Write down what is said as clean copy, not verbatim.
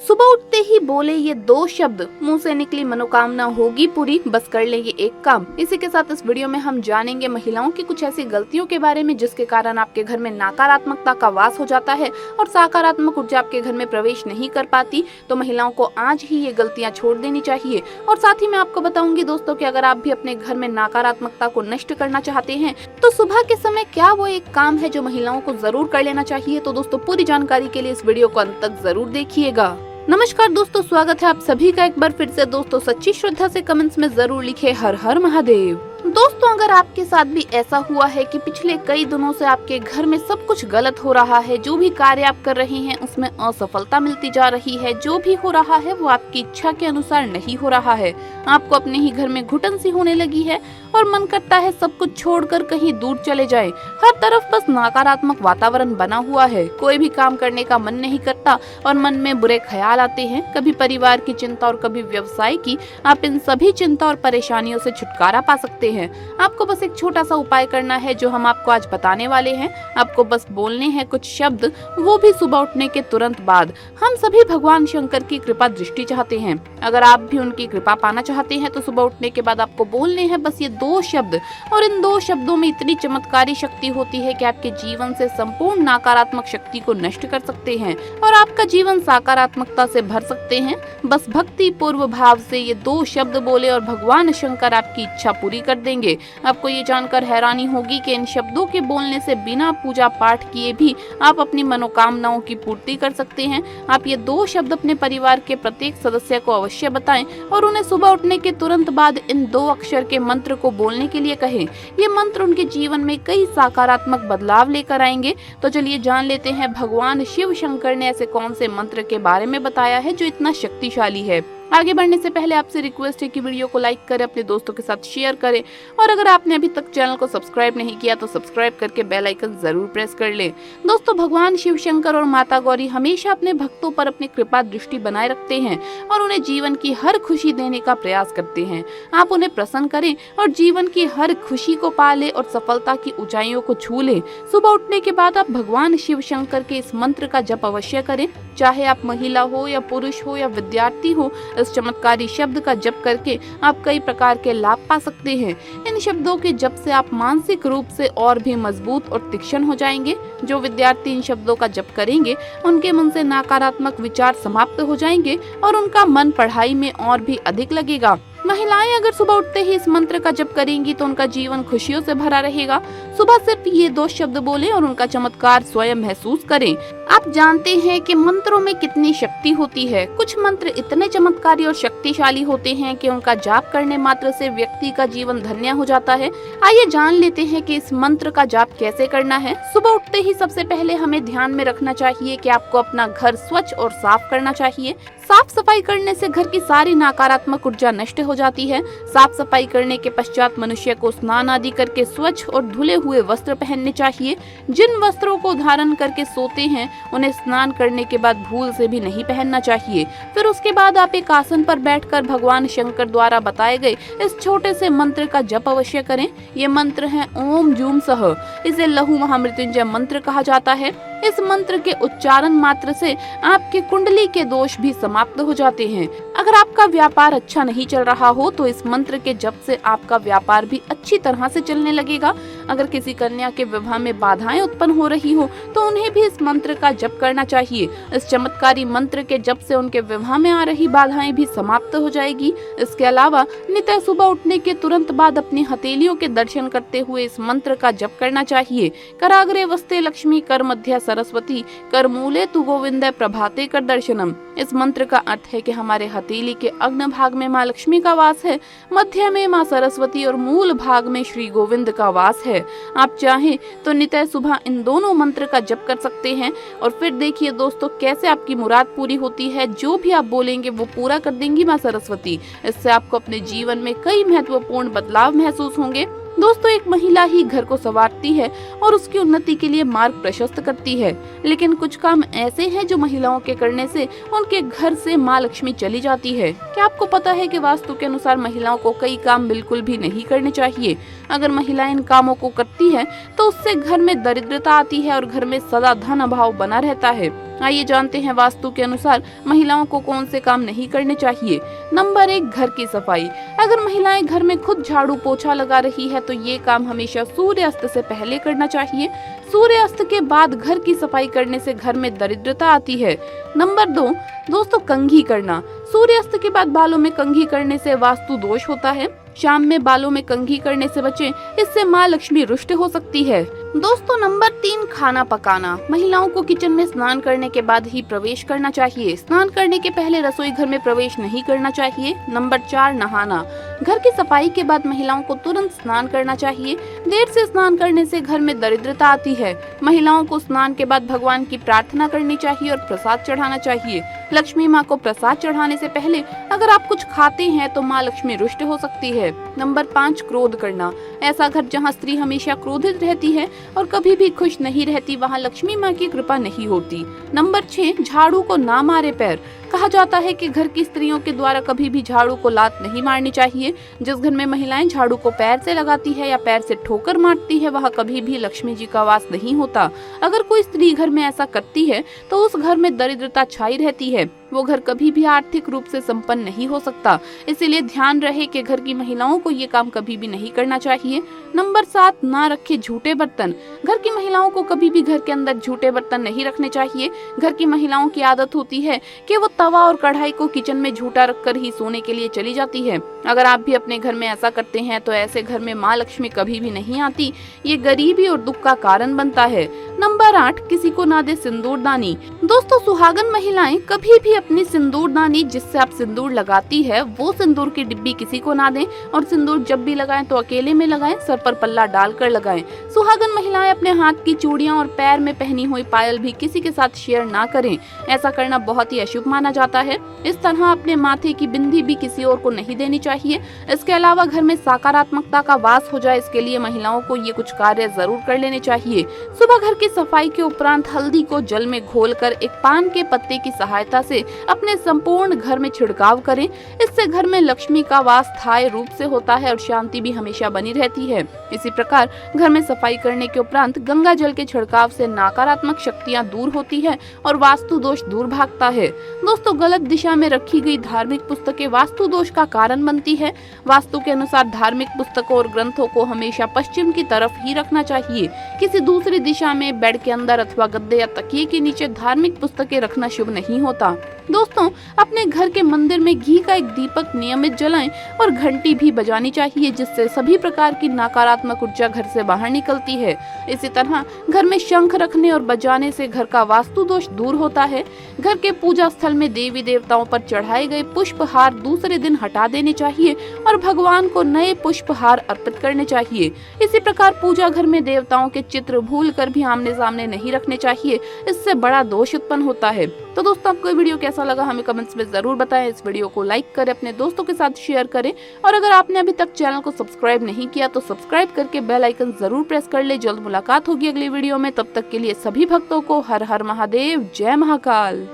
सुबह उठते ही बोले ये 2 शब्द, मुंह से निकली मनोकामना होगी पूरी, बस कर ले ये एक काम। इसी के साथ इस वीडियो में हम जानेंगे महिलाओं की कुछ ऐसी गलतियों के बारे में जिसके कारण आपके घर में नकारात्मकता का वास हो जाता है और सकारात्मक ऊर्जा आपके घर में प्रवेश नहीं कर पाती। तो महिलाओं को आज ही ये गलतियां छोड़ देनी चाहिए। और साथ ही मैं आपको बताऊंगी दोस्तों कि अगर आप भी अपने घर में नकारात्मकता को नष्ट करना चाहते हैं तो सुबह के समय क्या वो एक काम है जो महिलाओं को जरूर कर लेना चाहिए। तो दोस्तों पूरी जानकारी के लिए इस वीडियो को अंत तक जरूर देखिएगा। नमस्कार दोस्तों, स्वागत है आप सभी का एक बार फिर से। दोस्तों सच्ची श्रद्धा से कमेंट्स में जरूर लिखे हर हर महादेव। दोस्तों अगर आपके साथ भी ऐसा हुआ है कि पिछले कई दिनों से आपके घर में सब कुछ गलत हो रहा है, जो भी कार्य आप कर रहे हैं उसमें असफलता मिलती जा रही है, जो भी हो रहा है वो आपकी इच्छा के अनुसार नहीं हो रहा है, आपको अपने ही घर में घुटन सी होने लगी है और मन करता है सब कुछ छोड़कर कहीं दूर चले जाए, हर तरफ बस नकारात्मक वातावरण बना हुआ है, कोई भी काम करने का मन नहीं करता और मन में बुरे ख्याल आते हैं, कभी परिवार की चिंता और कभी व्यवसाय की। आप इन सभी चिंता और परेशानियों से छुटकारा पा सकते हैं। आपको बस एक छोटा सा उपाय करना है जो हम आपको आज बताने वाले हैं। आपको बस बोलने हैं कुछ शब्द, वो भी सुबह उठने के तुरंत बाद। हम सभी भगवान शंकर की कृपा दृष्टि चाहते हैं। अगर आप भी उनकी कृपा पाना चाहते हैं तो सुबह उठने के बाद आपको बोलने हैं बस ये 2 शब्द, और इन 2 शब्दों में इतनी चमत्कारी शक्ति होती है कि आपके जीवन से संपूर्ण नकारात्मक शक्ति को नष्ट कर सकते हैं और आपका जीवन सकारात्मकता से भर सकते हैं। बस भक्ति पूर्व भाव से ये 2 शब्द बोले और भगवान शंकर आपकी इच्छा पूरी कर देंगे। आपको ये जानकर हैरानी होगी कि इन शब्दों के बोलने से बिना पूजा पाठ किए भी आप अपनी मनोकामनाओं की पूर्ति कर सकते हैं। आप ये 2 शब्द अपने परिवार के प्रत्येक सदस्य को अवश्य बताएं और उन्हें सुबह उठने के तुरंत बाद इन 2 अक्षर के मंत्र को बोलने के लिए कहें। ये मंत्र उनके जीवन में कई सकारात्मक बदलाव लेकर आएंगे। तो चलिए जान लेते हैं भगवान शिव शंकर ने ऐसे कौन से मंत्र के बारे में बताया है जो इतना शक्तिशाली है। आगे बढ़ने से पहले आपसे रिक्वेस्ट है कि वीडियो को लाइक करें, अपने दोस्तों के साथ शेयर करें और अगर आपने अभी तक चैनल को सब्सक्राइब नहीं किया तो सब्सक्राइब करके बेल आइकन जरूर प्रेस कर लें। दोस्तों भगवान शिव शंकर और माता गौरी हमेशा अपने भक्तों पर अपनी कृपा दृष्टि बनाए रखते हैं और उन्हें जीवन की हर खुशी देने का प्रयास करते हैं। आप उन्हें प्रसन्न करें और जीवन की हर खुशी को पाले और सफलता की ऊंचाइयों को छू लें। सुबह उठने के बाद आप भगवान शिव शंकर के इस मंत्र का जप अवश्य करें, चाहे आप महिला हो या पुरुष हो या विद्यार्थी हो। इस चमत्कारी शब्द का जप करके आप कई प्रकार के लाभ पा सकते हैं। इन शब्दों के जप से आप मानसिक रूप से और भी मजबूत और तीक्ष्ण हो जाएंगे। जो विद्यार्थी इन शब्दों का जप करेंगे उनके मन से नकारात्मक विचार समाप्त हो जाएंगे और उनका मन पढ़ाई में और भी अधिक लगेगा। महिलाएं अगर सुबह उठते ही इस मंत्र का जप करेंगी तो उनका जीवन खुशियों से भरा रहेगा। सुबह सिर्फ ये 2 शब्द बोलें और उनका चमत्कार स्वयं महसूस करें। आप जानते हैं कि मंत्रों में कितनी शक्ति होती है। कुछ मंत्र इतने चमत्कारी और शक्तिशाली होते हैं कि उनका जाप करने मात्र से व्यक्ति का जीवन धन्य हो जाता है। आइए जान लेते हैं कि इस मंत्र का जाप कैसे करना है। सुबह उठते ही सबसे पहले हमें ध्यान में रखना चाहिए कि आपको अपना घर स्वच्छ और साफ करना चाहिए। साफ सफाई करने से घर की सारी नकारात्मक ऊर्जा नष्ट हो जाती है। साफ सफाई करने के पश्चात मनुष्य को स्नान आदि करके स्वच्छ और धुले हुए वस्त्र पहनने चाहिए। जिन वस्त्रों को धारण करके सोते हैं उन्हें स्नान करने के बाद भूल से भी नहीं पहनना चाहिए। फिर उसके बाद आप एक आसन पर बैठकर भगवान शंकर द्वारा बताए गए इस छोटे से मंत्र का जप अवश्य करें। ये मंत्र है ओम जूम सह। इसे लहू महामृत्युंजय मंत्र कहा जाता है। इस मंत्र के उच्चारण मात्र से आपके कुंडली के दोष भी समाप्त हो जाते हैं। अगर आपका व्यापार अच्छा नहीं चल रहा हो तो इस मंत्र के जप से आपका व्यापार भी अच्छी तरह से चलने लगेगा। अगर किसी कन्या के विवाह में बाधाएं उत्पन्न हो रही हो तो उन्हें भी इस मंत्र का जप करना चाहिए। इस चमत्कारी मंत्र के जप से उनके विवाह में आ रही बाधाएं भी समाप्त हो जाएगी। इसके अलावा नित्य सुबह उठने के तुरंत बाद अपनी हथेलियों के दर्शन करते हुए इस मंत्र का जप करना चाहिए। कराग्रे वस्ते लक्ष्मी, कर मध्य सरस्वती, कर मूले तु गोविंद प्रभाते कर दर्शनम। इस मंत्र का अर्थ है कि हमारे हथेली के अग्न भाग में माँ लक्ष्मी का वास है, मध्य में माँ सरस्वती और मूल भाग में श्री गोविंद का वास है। आप चाहें तो नित्य सुबह इन दोनों मंत्र का जप कर सकते हैं और फिर देखिए दोस्तों कैसे आपकी मुराद पूरी होती है। जो भी आप बोलेंगे वो पूरा कर देंगी माँ सरस्वती। इससे आपको अपने जीवन में कई महत्वपूर्ण बदलाव महसूस होंगे। दोस्तों, एक महिला ही घर को संवारती है और उसकी उन्नति के लिए मार्ग प्रशस्त करती है, लेकिन कुछ काम ऐसे हैं जो महिलाओं के करने से उनके घर से माँ लक्ष्मी चली जाती है। क्या आपको पता है कि वास्तु के अनुसार महिलाओं को कई काम बिल्कुल भी नहीं करने चाहिए? अगर महिलाएं इन कामों को करती है तो उससे घर में दरिद्रता आती है और घर में सदा धन अभाव बना रहता है। आइए जानते हैं वास्तु के अनुसार महिलाओं को कौन से काम नहीं करने चाहिए। नंबर 1, घर की सफाई। अगर महिलाएं घर में खुद झाड़ू पोछा लगा रही है तो ये काम हमेशा सूर्यास्त से पहले करना चाहिए। सूर्यास्त के बाद घर की सफाई करने से घर में दरिद्रता आती है। नंबर 2, दोस्तों, कंघी करना। सूर्यास्त के बाद बालों में कंघी करने से वास्तु दोष होता है। शाम में बालों में कंघी करने से बचें, इससे माँ लक्ष्मी रुष्ट हो सकती है। दोस्तों, नंबर 3, खाना पकाना। महिलाओं को किचन में स्नान करने के बाद ही प्रवेश करना चाहिए। स्नान करने के पहले रसोई घर में प्रवेश नहीं करना चाहिए। नंबर 4, नहाना। घर की सफाई के बाद महिलाओं को तुरंत स्नान करना चाहिए। देर से स्नान करने से घर में दरिद्रता आती है। महिलाओं को स्नान के बाद भगवान की प्रार्थना करनी चाहिए और प्रसाद चढ़ाना चाहिए। लक्ष्मी माँ को प्रसाद चढ़ाने से पहले अगर आप कुछ खाते हैं तो माँ लक्ष्मी रुष्ट हो सकती है। नंबर 5, क्रोध करना। ऐसा घर जहाँ स्त्री हमेशा क्रोधित रहती है और कभी भी खुश नहीं रहती, वहाँ लक्ष्मी माँ की कृपा नहीं होती। नंबर 6, झाड़ू को ना मारे पैर। कहा जाता है कि घर की स्त्रियों के द्वारा कभी भी झाड़ू को लात नहीं मारनी चाहिए। जिस घर में महिलाएं झाड़ू को पैर से लगाती है या पैर से ठोकर मारती है, वहाँ कभी भी लक्ष्मी जी का वास नहीं होता। अगर कोई स्त्री घर में ऐसा करती है तो उस घर में दरिद्रता छाई रहती है। वो घर कभी भी आर्थिक रूप से संपन्न नहीं हो सकता। इसीलिए ध्यान रहे कि घर की महिलाओं को ये काम कभी भी नहीं करना चाहिए। नंबर 7, ना रखे झूठे बर्तन। घर की महिलाओं को कभी भी घर के अंदर झूठे बर्तन नहीं रखने चाहिए। घर की महिलाओं की आदत होती है कि वो तवा और कढ़ाई को किचन में झूठा रखकर ही सोने के लिए चली जाती है। अगर आप भी अपने घर में ऐसा करते हैं तो ऐसे घर में माँ लक्ष्मी कभी भी नहीं आती। ये गरीबी और दुख का कारण बनता है। नंबर 8, किसी को ना दे सिंदूरदानी। दोस्तों, सुहागन महिलाएं कभी भी अपनी सिंदूरदानी, जिससे आप सिंदूर लगाती है, वो सिंदूर की डिब्बी किसी को ना दें और सिंदूर जब भी लगाएं तो अकेले में लगाएं, सर पर पल्ला डालकर लगाएं। सुहागन महिलाएं अपने हाथ की चूड़ियां और पैर में पहनी हुई पायल भी किसी के साथ शेयर ना करें। ऐसा करना बहुत ही अशुभ माना जाता है। इस तरह अपने माथे की बिंदी भी किसी और को नहीं देनी चाहिए। इसके अलावा घर में सकारात्मकता का वास हो जाए, इसके लिए महिलाओं को ये कुछ कार्य जरूर कर लेने चाहिए। सुबह घर की सफाई के उपरांत हल्दी को जल में घोलकर एक पान के पत्ते की सहायता से अपने संपूर्ण घर में छिड़काव करें। इससे घर में लक्ष्मी का वास स्थायी रूप से होता है और शांति भी हमेशा बनी रहती है। इसी प्रकार घर में सफाई करने के उपरांत गंगा जल के छिड़काव से नकारात्मक शक्तियां दूर होती है और वास्तु दोष दूर भागता है। दोस्तों, गलत दिशा में रखी गई धार्मिक पुस्तकें वास्तु दोष का कारण बनती है। वास्तु के अनुसार धार्मिक पुस्तकों और ग्रंथों को हमेशा पश्चिम की तरफ ही रखना चाहिए। किसी दूसरी दिशा में बेड के अंदर अथवा गद्दे या तकिए के नीचे धार्मिक पुस्तकें रखना शुभ नहीं होता। दोस्तों, अपने घर के मंदिर में घी का एक दीपक नियमित जलाएं और घंटी भी बजानी चाहिए, जिससे सभी प्रकार की नकारात्मक ऊर्जा घर से बाहर निकलती है। इसी तरह घर में शंख रखने और बजाने से घर का वास्तु दोष दूर होता है। घर के पूजा स्थल में देवी देवताओं पर चढ़ाए गए पुष्पहार दूसरे दिन हटा देने चाहिए और भगवान को नए पुष्पहार अर्पित करने चाहिए। इसी प्रकार पूजा घर में देवताओं के चित्र भूलकर भी आमने सामने नहीं रखने चाहिए, इससे बड़ा दोष उत्पन्न होता है। तो दोस्तों, आपको ये वीडियो कैसा लगा हमें कमेंट्स में जरूर बताएं। इस वीडियो को लाइक करें, अपने दोस्तों के साथ शेयर करें और अगर आपने अभी तक चैनल को सब्सक्राइब नहीं किया तो सब्सक्राइब करके बेल आइकन जरूर प्रेस कर ले। जल्द मुलाकात होगी अगली वीडियो में, तब तक के लिए सभी भक्तों को हर हर महादेव, जय महाकाल।